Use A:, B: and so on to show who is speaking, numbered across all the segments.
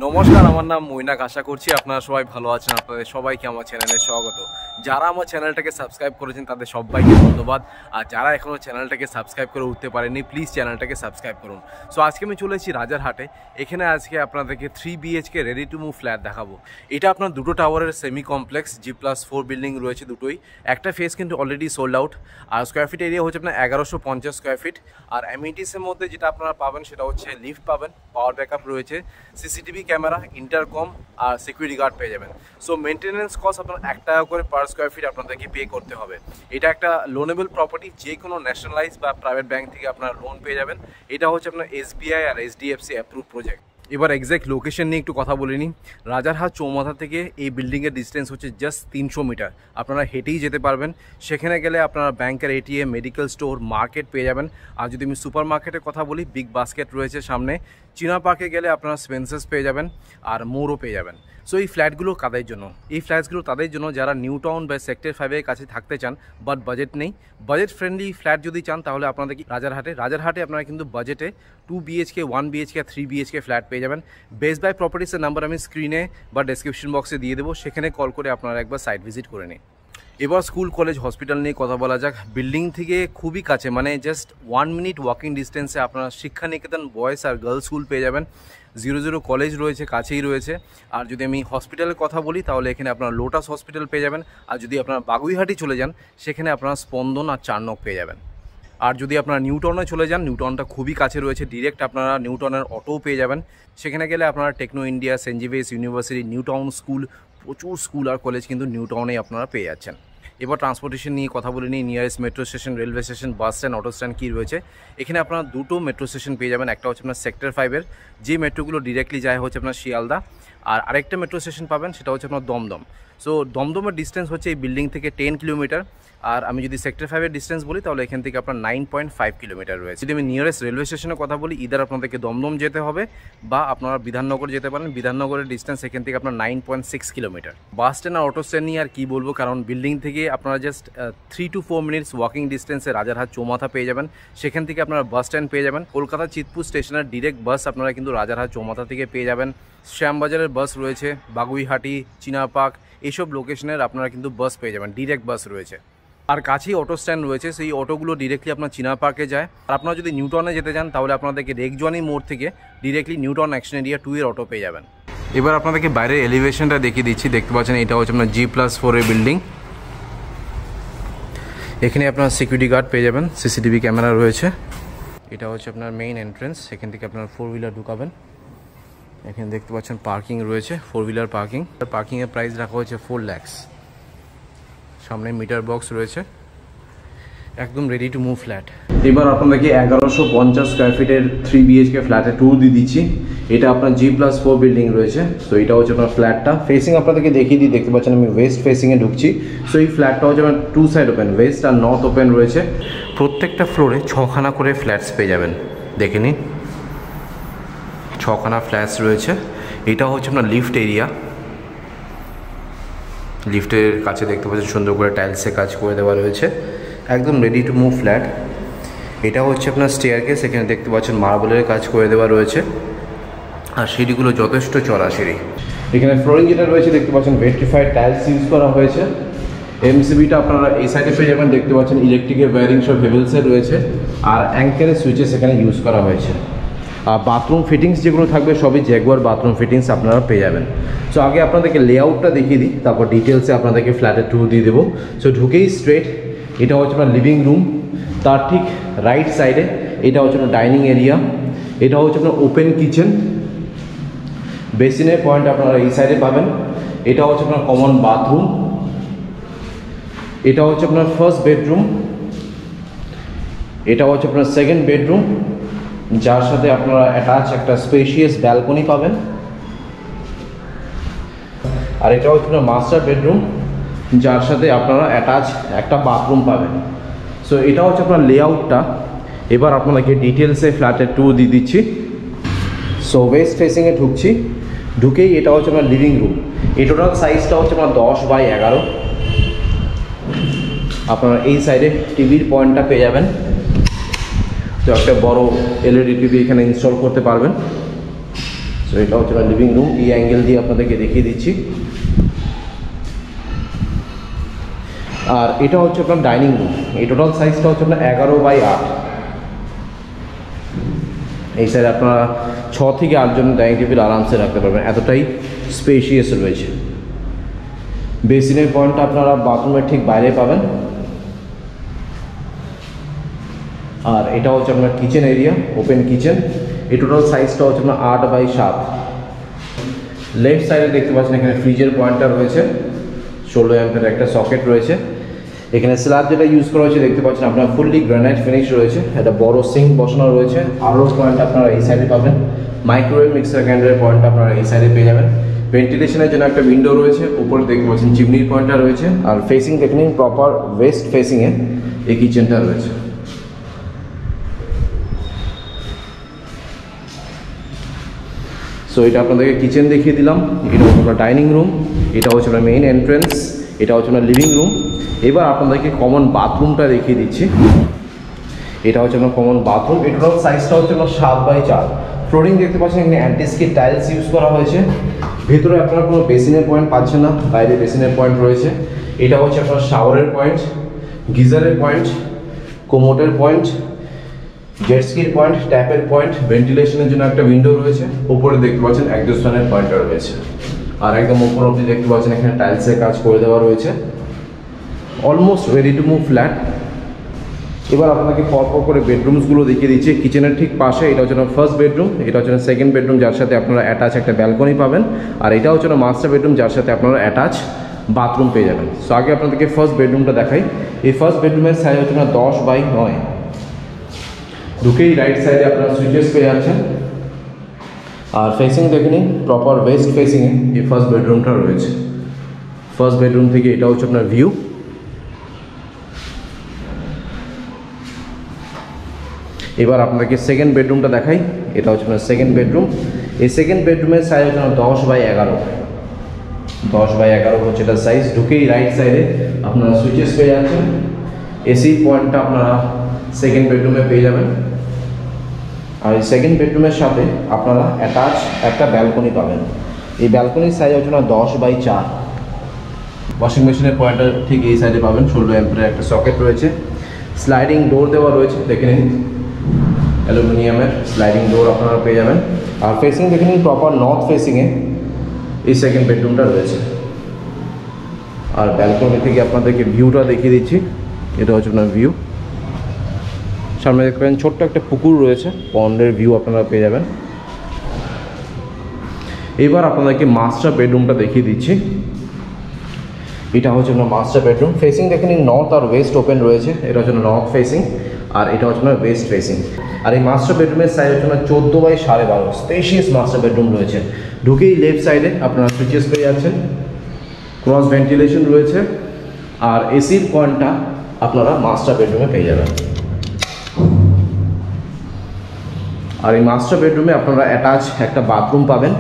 A: নমস্কার, আমার নাম মৈনাক। আশা করছি আপনারা সবাই ভালো আছেন। আপনাদের সবাইকে আমার চ্যানেলে স্বাগত। যারা আমার চ্যানেলটাকে সাবস্ক্রাইব করেছেন তাদের সবাইকে ধন্যবাদ। আর যারা এখনও চ্যানেলটাকে সাবস্ক্রাইব করে উঠতে পারেননি, প্লিজ চ্যানেলটাকে সাবস্ক্রাইব করুন। সো আজকে আমি চলে এসেছি রাজারহাটে। এখানে আজকে আপনাদেরকে 3 BHK ready to move flat দেখাবো। এটা আপনার দুটো টাওয়ারের সেমি কমপ্লেক্স, G+4 বিল্ডিং রয়েছে দুটোই। একটা ফেস কিন্তু অলরেডি সোল্ড আউট। আর স্কোয়ার ফিট এরিয়া হচ্ছে আপনার 1150 স্কোয়ার ফিট। আর অ্যামিনিটিসের মধ্যে যেটা আপনারা পাবেন সেটা হচ্ছে লিফট পাবেন, পাওয়ার ব্যাকআপ রয়েছে, সিসিটিভি ক্যামেরা, ইন্টারকম আর সিকিউরিটি গার্ড পেয়ে যাবেন। সো মেনটেন্যান্স কস্ট আপনার 1 টাকা করে পার স্কোয়ার ফিট আপনাদেরকে পে করতে হবে। এটা একটা লোনেবল প্রপার্টি, যে কোনো ন্যাশনালাইজ বা প্রাইভেট ব্যাংক থেকে আপনারা লোন পেয়ে যাবেন। এটা হচ্ছে আপনার SBI আর HDFC অ্যাপ্রুভ প্রজেক্ট। এবার এক্স্যাক্ট লোকেশন নিয়ে একটু কথা বলে নিই। রাজারহাট চৌমাথা থেকে এই বিল্ডিংয়ের ডিস্টেন্স হচ্ছে জাস্ট 300 মিটার। আপনারা হেঁটেই যেতে পারবেন। সেখানে গেলে আপনারা ব্যাংকের ATM, মেডিকেল স্টোর, মার্কেট পেয়ে যাবেন। আর যদি আমি সুপার মার্কেটের কথা বলি, বিগ বাস্কেট রয়েছে সামনে। চীনা পার্কে গেলে আপনারা স্পেন্সার্স পেয়ে যাবেন আর মোরও পেয়ে যাবেন। সো এই ফ্ল্যাটগুলো কাদের জন্য? এই ফ্ল্যাটসগুলো তাদের জন্য যারা নিউ টাউন বা সেক্টর 5-এর কাছে থাকতে চান, বাট বাজেট নেই। বাজেট ফ্রেন্ডলি ফ্ল্যাট যদি চান তাহলে আপনাদের কি রাজারহাটে আপনারা কিন্তু বাজেটে 2 BHK, 1 BHK, 3 BHK ফ্ল্যাট পেয়ে যাবেন। বেস্ট বাই প্রপার্টিসের নাম্বার আমি স্ক্রিনে বা ডেসক্রিপশন বক্সে দিয়ে দেবো, সেখানে কল করে আপনারা একবার সাইট ভিজিট করে নিন। এবার স্কুল, কলেজ, হসপিটাল নিয়ে কথা বলা যাক। বিল্ডিং থেকে খুবই কাছে, মানে জাস্ট 1 মিনিট ওয়াকিং ডিস্টেন্সে আপনারা শিক্ষা নিকেতন বয়েজ আর গার্লস স্কুল পেয়ে যাবেন। 00 কলেজ রয়েছে, কাছেই রয়েছে। আর যদি আমি হসপিটালের কথা বলি তাহলে এখানে আপনারা লোটাস হসপিটাল পেয়ে যাবেন। আর যদি আপনারা বাগুইহাটি চলে যান সেখানে আপনারা স্পন্দন আর চারনক পেয়ে যাবেন। আর যদি আপনারা নিউ টাউনে চলে যান, নিউ টাউনটা খুবই কাছে রয়েছে, ডিরেক্ট আপনারা নিউ টাউনের অটোও পেয়ে যাবেন। সেখানে গেলে আপনারা techno India, Saint Xavier's university, new town school, প্রচুর স্কুল আর কলেজ কিন্তু নিউ টাউনেই আপনারা পেয়ে যাচ্ছেন। এবার ট্রান্সপোর্টেশন নিয়ে কথা বলে নিই। Nearest metro station, railway station, bus stand, auto stand কী রয়েছে। এখানে আপনারা দুটো মেট্রো স্টেশন পেয়ে যাবেন। একটা হচ্ছে আপনার সেক্টর 5-এর, যে মেট্রোগুলো ডিরেক্টলি যায় হচ্ছে আপনার শিয়ালদা। আর আরেকটা মেট্রো স্টেশন পাবেন সেটা হচ্ছে আপনার দমদম। সো দমদমের ডিস্টেন্স হচ্ছে এই বিল্ডিং থেকে 10 কিলোমিটার। আর আমি যদি সেক্টর 5-এর ডিস্টেন্স বলি তাহলে এখান থেকে আপনার 9.5 কিলোমিটার রয়েছে। যদি আমি নিয়ারেস্ট রেলওয়ে স্টেশনের কথা বলি, ইদার আপনাদেরকে দমদম যেতে হবে বা আপনারা বিধাননগর যেতে পারেন। বিধাননগরের ডিস্টেন্স এখান থেকে আপনার 9.6 কিলোমিটার। বাস স্ট্যান্ড আর অটো স্ট্যান্ড নিয়ে আর কী বলবো, কারণ বিল্ডিং থেকে আপনারা জাস্ট 3 to 4 মিনিটস ওয়াকিং ডিস্টেন্সে রাজারহাট চৌমাথা পেয়ে যাবেন। সেখান থেকে আপনারা বাস স্ট্যান্ড পেয়ে যাবেন। কলকাতা চিতপুর স্টেশনের ডিরেক্ট বাস আপনারা কিন্তু রাজারহাট চৌমাথা থেকে পেয়ে যাবেন। শ্যামবাজারের বাস রয়েছে, বাগুইহাটি, চীনা পার্ক, এইসব লোকেশনের আপনারা কিন্তু বাস পেয়ে যাবেন, ডিরেক্ট বাস রয়েছে। আর কাছেই অটো স্ট্যান্ড রয়েছে, সেই অটোগুলো ডিরেক্টলি আপনার চীনা পার্কে যায়। আর আপনারা যদি নিউ টাউনে যেতে চান তাহলে আপনাদেরকে রেগজোয়ানি মোড় থেকে directly new town action area 2-এর অটো পেয়ে যাবেন। এবার আপনাদেরকে বাইরের এলিভেশনটা দেখিয়ে দিচ্ছি। দেখতে পাচ্ছেন এটা হচ্ছে আপনার G+4-এর বিল্ডিং। এখানে আপনার সিকিউরিটি গার্ড পেয়ে যাবেন, সিসিটিভি ক্যামেরা রয়েছে। এটা হচ্ছে আপনার মেইন এন্ট্রেন্স, এখান থেকে আপনার 4 হুইলার ঢুকাবেন। এখানে দেখতে পাচ্ছেন পার্কিং রয়েছে, 4 হুইলার পার্কিং। পার্কিংয়ের প্রাইস রাখা হয়েছে 4 লাখ। সামনে মিটার বক্স রয়েছে, একদম রেডি টু মুভ ফ্ল্যাট। এবার আপনাদেরকে 1150 স্কোয়ার ফিটের 3 BHK ফ্ল্যাটের ট্যুর দিয়ে দিচ্ছি। এটা আপনার G+4 বিল্ডিং রয়েছে। সো এটা হচ্ছে আপনার ফ্ল্যাটটা। ফেসিং আপনাদেরকে দেখিয়ে দিই। দেখতে পাচ্ছেন আমি ওয়েস্ট ফেসিংয়ে ঢুকছি। সো এই ফ্ল্যাটটা হচ্ছে আপনার 2 সাইড ওপেন, ওয়েস্ট আর নর্থ ওপেন রয়েছে। প্রত্যেকটা ফ্লোরে 6খানা করে ফ্ল্যাটস পেয়ে যাবেন। দেখে নিন, 6খানা ফ্ল্যাটস রয়েছে। এটা হচ্ছে আপনার লিফট এরিয়া। লিফটের কাছে দেখতে পাচ্ছেন সুন্দর করে টাইলসে কাজ করে দেওয়া রয়েছে, একদম রেডি টু মুভ ফ্ল্যাট। এটা হচ্ছে আপনার স্টেয়ারকেস, এখানে দেখতে পাচ্ছেন মার্বেলের কাজ করে দেওয়া রয়েছে। আর সিঁড়িগুলো যথেষ্ট চড়া সিঁড়ি। এখানে ফ্লোরিং যেটা রয়েছে দেখতে পাচ্ছেন ভেট্রিফাইড টাইলস ইউজ করা হয়েছে। MCBটা আপনারা এই সাইডে পেয়ে যাবেন। দেখতে পাচ্ছেন ইলেকট্রিকের ওয়্যারিং সব হেভেলসের রয়েছে। আর অ্যাঙ্কেলের সুইচেস এখানে ইউজ করা হয়েছে। আর বাথরুম ফিটিংস যেগুলো থাকবে সবই জ্যাগুয়ার বাথরুম ফিটিংস আপনারা পেয়ে যাবেন। সো আগে আপনাদেরকে লেআউটটা দেখিয়ে দিই, তারপর ডিটেলসে আপনাদেরকে ফ্ল্যাটের ট্যুর দিয়ে দেবো। সো ঢুকেই স্ট্রেট এটা হচ্ছে আপনার লিভিং রুম, তার ঠিক রাইট সাইডে এটা হচ্ছে আপনার ডাইনিং এরিয়া। এটা হচ্ছে আপনার ওপেন কিচেন, বেসিনের পয়েন্ট আপনারা এই সাইডে পাবেন। এটা হচ্ছে আপনার কমন বাথরুম। এটা হচ্ছে আপনার ফার্স্ট বেডরুম। এটা হচ্ছে আপনার সেকেন্ড বেডরুম, যার সাথে আপনারা অ্যাটাচ একটা স্পেশিয়াস ব্যালকনি পাবেন। আর এটা হচ্ছে আপনার মাস্টার বেডরুম, যার সাথে আপনারা অ্যাটাচ একটা বাথরুম পাবেন। সো এটা হচ্ছে আপনার লেআউটটা। এবার আপনাদেরকে ডিটেলসে ফ্ল্যাটের ট্যুর দিয়ে দিচ্ছি। সো ওয়েস্ট ফেসিংয়ে ঢুকছি। ঢুকেই এটা হচ্ছে আপনার লিভিং রুম। এই টোটাল সাইজটা হচ্ছে আপনার 10x11। আপনারা এই সাইডে টিভির পয়েন্টটা পেয়ে যাবেন। তো একটা বড় LED টিভি এখানে ইনস্টল করতে পারবেন। সো সো এটা হচ্ছে লিভিং রুম, এই অ্যাঙ্গেল দিয়ে আপনাদেরকে দেখিয়ে দিচ্ছি। আর এটা হচ্ছে আপনার ডাইনিং রুম, এই টোটাল সাইজটা হচ্ছে আপনার 11x8। এই সাইডে আপনারা 6 থেকে 8 জন ডাইনিং টেবিল আরামসে রাখতে পারবেন, এতটাই স্পেশিয়াস রয়েছে। বেসিনের পয়েন্টটা আপনারা বাথরুমের ঠিক বাইরে পাবেন। আর এটা হচ্ছে আপনার কিচেন এরিয়া, ওপেন কিচেন। এই টোটাল সাইজটা হচ্ছে আপনার 8x7। লেফট সাইডে দেখতে পাচ্ছেন এখানে ফ্রিজের পয়েন্টটা রয়েছে, 16 অ্যাম্পের একটা সকেট রয়েছে। এখানে স্ল্যাব যেটা ইউজ করা হয়েছে দেখতে পাচ্ছেন আপনার ফুললি গ্রানাইট ফিনিশ রয়েছে, একটা বড় সিঙ্ক বসানো রয়েছে। আরও পয়েন্ট আপনারা এই সাইডে পাবেন, মাইক্রোওয়েভ মিক্সার গ্রাইন্ডারের পয়েন্ট আপনারা এই সাইডে পেয়ে যাবেন। ভেন্টিলেশনের জন্য একটা উইন্ডো রয়েছে, উপরে দেখতে পাচ্ছেন চিমনির পয়েন্টটা রয়েছে। আর ফেসিং দেখে নিন প্রপার ওয়েস্ট ফেসিংয়ে এই কিচেনটা রয়েছে। সো এটা আপনাদেরকে কিচেন দেখিয়ে দিলাম। এটা হচ্ছে আপনার ডাইনিং রুম, এটা হচ্ছে আপনার মেইন এন্ট্রেন্স, এটা হচ্ছে আপনার লিভিং রুম। এবার আপনাদেরকে কমন বাথরুমটা দেখিয়ে দিচ্ছি। এটা হচ্ছে আপনার কমন বাথরুম, এটার সাইজটা হচ্ছে আপনার 7x4। ফ্লোরিং দেখতে পাচ্ছেন এখানে অ্যান্টিস্কিড টাইলস ইউজ করা হয়েছে। ভেতরে আপনারা কোনো বেসিনের পয়েন্ট পাচ্ছেন না, বাইরে বেসিনের পয়েন্ট রয়েছে। এটা হচ্ছে আপনার শাওয়ারের পয়েন্ট, গিজারের পয়েন্ট, কোমোটের পয়েন্ট, জেটস্কির পয়েন্ট, ট্যাপের পয়েন্ট। ভেন্টিলেশনের জন্য একটা উইন্ডো রয়েছে, উপরে দেখতে পাচ্ছেন এক্সস্ট ফ্যানের পয়েন্টটা রয়েছে। আর একদম উপর অবধি দেখতে পাচ্ছেন এখানে টাইলসের কাজ করে দেওয়া রয়েছে। Almost ready to move flat. এবার আপনাকে পরপর করে বেডরুমসগুলো দেখিয়ে দিচ্ছি। কিচেনের ঠিক পাশে এটা হচ্ছে ফার্স্ট বেডরুম, এটা হচ্ছে সেকেন্ড বেডরুম যার সাথে আপনারা অ্যাটাচ একটা ব্যালকনি পাবেন। আর এটা হচ্ছে মাস্টার বেডরুম যার সাথে আপনারা অ্যাটাচ বাথরুম পেয়ে যাবেন। সো আগে আপনাদেরকে ফার্স্ট বেডরুমটা দেখাই। এই ফার্স্ট বেডরুমের সাইজ হচ্ছে 10x9। ঢুকেই রাইট সাইডে আপনারা সুইচেস পেয়ে যাচ্ছেন। আর ফেসিং দেখে নিন প্রপার ওয়েস্ট ফেসিংয়ে এই ফার্স্ট বেডরুমটা রয়েছে। ফার্স্ট বেডরুম থেকে এটা হচ্ছে আপনার ভিউ। এবার আপনাকে সেকেন্ড বেডরুমটা দেখাই। এটা হচ্ছে আপনার সেকেন্ড বেডরুম। এই সেকেন্ড বেডরুমের সাইজ হচ্ছে 10x11। 10x11 হচ্ছে এটা সাইজ। ঢুকেই রাইট সাইডে আপনারা সুইচেস পেয়ে যাচ্ছেন। এসি পয়েন্টটা আপনারা সেকেন্ড বেডরুমে পেয়ে যাবেন। আর এই সেকেন্ড বেডরুমের সাথে আপনারা অ্যাটাচ একটা ব্যালকনি পাবেন। এই ব্যালকনির সাইজ হচ্ছে 10x4। ওয়াশিং মেশিনের পয়েন্টটা ঠিক এই সাইডে পাবেন, 16 অ্যাম্পের একটা সকেট রয়েছে। স্লাইডিং ডোর দেওয়া রয়েছে, দেখে নিন অ্যালুমিনিয়ামের স্লাইডিং ডোর আপনারা পেয়ে যাবেন। আর ফেসিং দেখে নিন প্রপার নর্থ ফেসিংয়ে এই সেকেন্ড বেডরুমটা রয়েছে। আর ব্যালকনি থেকে আপনাদেরকে ভিউটা দেখিয়ে দিচ্ছি। এটা হচ্ছে আপনার ভিউ। সামনে দেখতে পাবেন ছোট্ট একটা পুকুর রয়েছে, পন্ডের ভিউ আপনারা পেয়ে যাবেন। এবার আপনাদেরকে মাস্টার বেডরুমটা দেখিয়ে দিচ্ছি। এটা হচ্ছে আপনার মাস্টার বেডরুম। ফেসিং দেখে নিন নর্থ আর ওয়েস্ট ওপেন রয়েছে। এটা হচ্ছে নর্থ ফেসিং আর এটা হচ্ছে আপনার ওয়েস্ট ফেসিং। আর এই মাস্টার বেডরুমের সাইজ হচ্ছে 14x12। স্পেশিয়াস মাস্টার বেডরুম রয়েছে। ঢুকেই লেফট সাইডে আপনারা সুইচেস পেয়ে যাচ্ছেন, ক্রস ভেন্টিলেশন রয়েছে। আর এসির পয়েন্টটা আপনারা মাস্টার বেডরুমে পেয়ে যাবেন। আর এই মাস্টার বেডরুমে আপনারা অ্যাটাচ একটা বাথরুম পাবেন।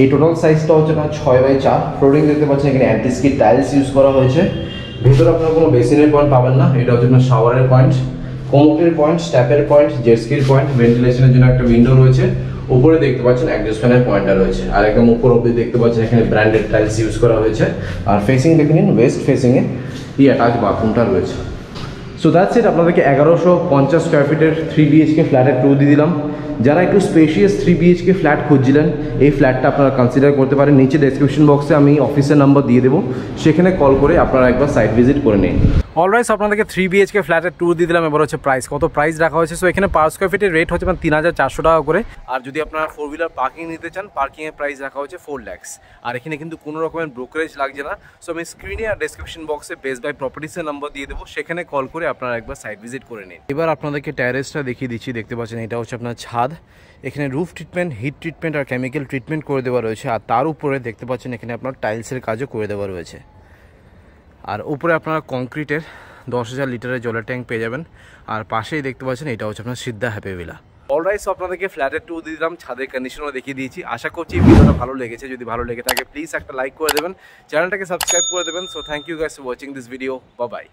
A: এই টোটাল সাইজটা হচ্ছে আপনার 6x4। ফ্লোরিং দেখতে পাচ্ছেন এখানে অ্যান্টিস্কিড টাইলস ইউজ করা হয়েছে। ভেতরে আপনারা কোনো বেসিনের পয়েন্ট পাবেন না, এটা হচ্ছে আপনার শাওয়ারের পয়েন্ট, কোমোটের পয়েন্ট, ট্যাপের পয়েন্ট, জেটস্কির পয়েন্ট। ভেন্টিলেশনের জন্য একটা উইন্ডো রয়েছে, উপরে দেখতে পাচ্ছেন এক্সস্ট ফ্যানের পয়েন্টটা রয়েছে। আর একদম উপর অবধি দেখতে পাচ্ছেন এখানে ব্র্যান্ডেড টাইলস ইউজ করা হয়েছে। আর ফেসিং দেখে নিন ওয়েস্ট ফেসিংয়ে এই অ্যাটাচ বাথরুমটা রয়েছে। So that's it. আপনাদেরকে 1150 স্কোয়ার ফিটের 3 BHK ফ্ল্যাটের ট্যুর দিয়ে দিলাম। যারা একটু স্পেশিয়াস 3 BHK ফ্ল্যাট খুঁজছিলেন, এই ফ্ল্যাটটা আপনারা কনসিডার করতে পারেন। নিচে ডেসক্রিপশন বক্সে আমি অফিসের নাম্বার দিয়ে দেবো, সেখানে কল করে আপনারা একবার সাইট ভিজিট করে নিন। অলরাইট, আপনাদেরকে 3 BHK ফ্ল্যাটের ট্যুর দিয়ে দিলাম। এবার হচ্ছে প্রাইস, কত প্রাইস রাখা হয়েছে। সো এখানে পার স্কোয়ার ফিটের রেট হচ্ছে 3400 টাকা করে। আর যদি আপনারা 4 হুইলার পার্কিং নিতে চান, পার্কিংয়ের প্রাইস রাখা হয়েছে 4 lakhs। আর এখানে কিন্তু কোনো রকমের ব্রোকারেজ লাগছে না। সো আমি স্ক্রিনে আর ডেসক্রিপশন বক্সে বেস্ট বাই প্রপার্টিসের নাম্বার দিয়ে দেবো, সেখানে কল করে আপনারা একবার সাইট ভিজিট করে নিন। এবার আপনাদেরকে ট্যারেসটা দেখিয়ে দিচ্ছি। দেখতে পাচ্ছেন এটা হচ্ছে আপনার ছাদ। এখানে রুফ ট্রিটমেন্ট, হিট ট্রিটমেন্ট আর কেমিক্যাল ট্রিটমেন্ট করে দেওয়া রয়েছে। আর তার উপরে দেখতে পাচ্ছেন এখানে আপনার টাইলসের কাজও করে দেওয়া রয়েছে। আর উপরে আপনারা কংক্রিটের 10,000 লিটারের জলের ট্যাঙ্ক পেয়ে যাবেন। আর পাশেই দেখতে পাচ্ছেন এটা হচ্ছে আপনার সিদ্ধা হ্যাপি ভিলা। অলরাইট, সো আপনাদেরকে ফ্ল্যাটের ট্যুর দিয়ে দিলাম, ছাদের কন্ডিশনও দেখিয়ে দিয়েছি। আশা করছি ভিডিওটা ভালো লেগেছে। যদি ভালো লেগে থাকে প্লিজ একটা লাইক করে দেবেন, চ্যানেলটাকে সাবস্ক্রাইব করে দেবেন। So thank you guys for watching this video. Bye by.